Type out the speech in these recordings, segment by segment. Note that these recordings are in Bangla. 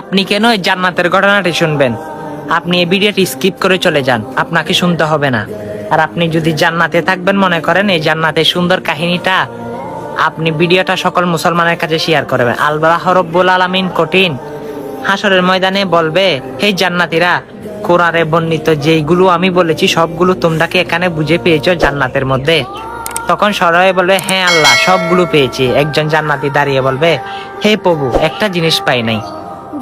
আপনি কেন এই জান্নাতের ঘটনাটি শুনবেন? আপনি এই ভিডিওটি স্কিপ করে চলে যান, আপনাকে শুনতে হবে না। আর আপনি যদি জান্নাতে থাকবেন মনে করেন, এই জান্নাতের সুন্দর কাহিনীটা আপনি ভিডিওটা সকল মুসলমানের কাছে শেয়ার করবেন। আল্লাহ রাব্বুল আলামিন কঠিন হাসরের ময়দানে বলবে, হে জান্নাতীরা, কোরআনে বর্ণিত যেইগুলো আমি বলেছি সবগুলো তোমরা কি এখানে বুঝে পেয়েছো জান্নাতের মধ্যে? তখন সবাই বলবে, হ্যাঁ আল্লাহ, সবগুলো পেয়েছি। একজন জান্নাতি দাঁড়িয়ে বলবে, হে প্রভু, একটা জিনিস পাই নাই।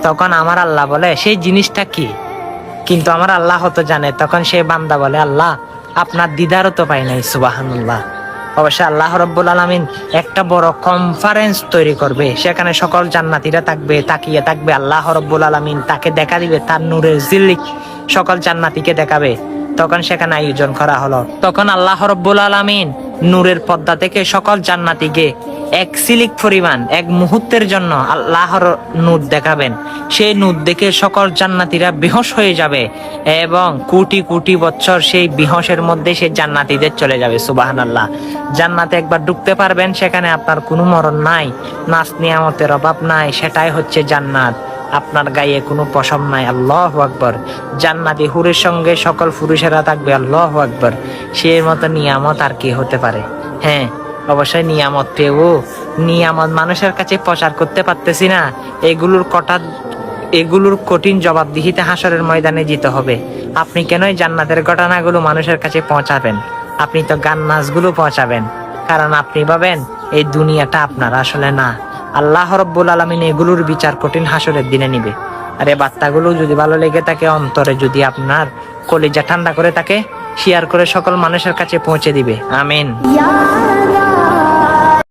তখন আমার আল্লাহ বলে, সেই জিনিসটা কি? কিন্তু আমার আল্লাহ তো জানে। তখন সে বান্দা বলে, আল্লাহ, আপনার দিদারও তো পাই নাই। সুবহানাল্লাহ। অবশ্যই আল্লাহ রাব্বুল আলামিন একটা বড় কনফারেন্স তৈরি করবে, সেখানে সকল জান্নাতীরা থাকবে, তাকিয়ে থাকবে। আল্লাহ রাব্বুল আলামিন তাকে দেখা দিবে, তার নূরের ঝিলিক সকল জান্নাতীকে দেখাবে। তখন সেখানে আয়োজন করা হলো। তখন আল্লাহ রাব্বুল আলামিন নূরের পর্দা থেকে সকল জান্নাতীকে এক সিলিক পরিমাণ, এক মুহূর্তের জন্য আল্লাহর নূর দেখাবেন। সেই নূর দেখে সকল জান্নাতীরা বেহুশ হয়ে যাবে এবং কোটি কোটি বছর সেই বেহুশের মধ্যে সেই জান্নাতীদের চলে যাবে। সুবহানাল্লাহ। জান্নাতে একবার ঢুকতে পারবেন, সেখানে আপনার কোনো মরণ নাই, নাচ নিয়ামতের অভাব নাই। সেটাই হচ্ছে জান্নাত। আপনার গায়ে কোনো পশম নাই। আল্লাহু আকবার। জান্নাতি হুরের সঙ্গে সকল পুরুষেরা থাকবে। আল্লাহু আকবার। সেই মতো নিয়ামত আর কি হতে পারে? হ্যাঁ, অবশ্যই নিয়ামত পেও। নিয়ামত মানুষের কাছে প্রচার করতে পারতেছি না, এগুলোর কঠিন জবাবদিহিতে হাসরের ময়দানে যেতে হবে। আপনি কেন এই জান্নাতের ঘটনাগুলো মানুষের কাছে পৌঁছাবেন? আপনি তো গান নাচগুলো পৌঁছাবেন, কারণ আপনি ভাবেন এই দুনিয়াটা আপনার, আসলে না। আল্লাহ রাব্বুল আলামিন এগুলোর বিচার কঠিন হাসরের দিনে নিবে। আর এই বার্তাগুলো যদি ভালো লেগে থাকে, অন্তরে যদি আপনার কলিজা ঠান্ডা করে থাকে, শেয়ার করে সকল মানুষের কাছে পৌঁছে দিবে। আমিন।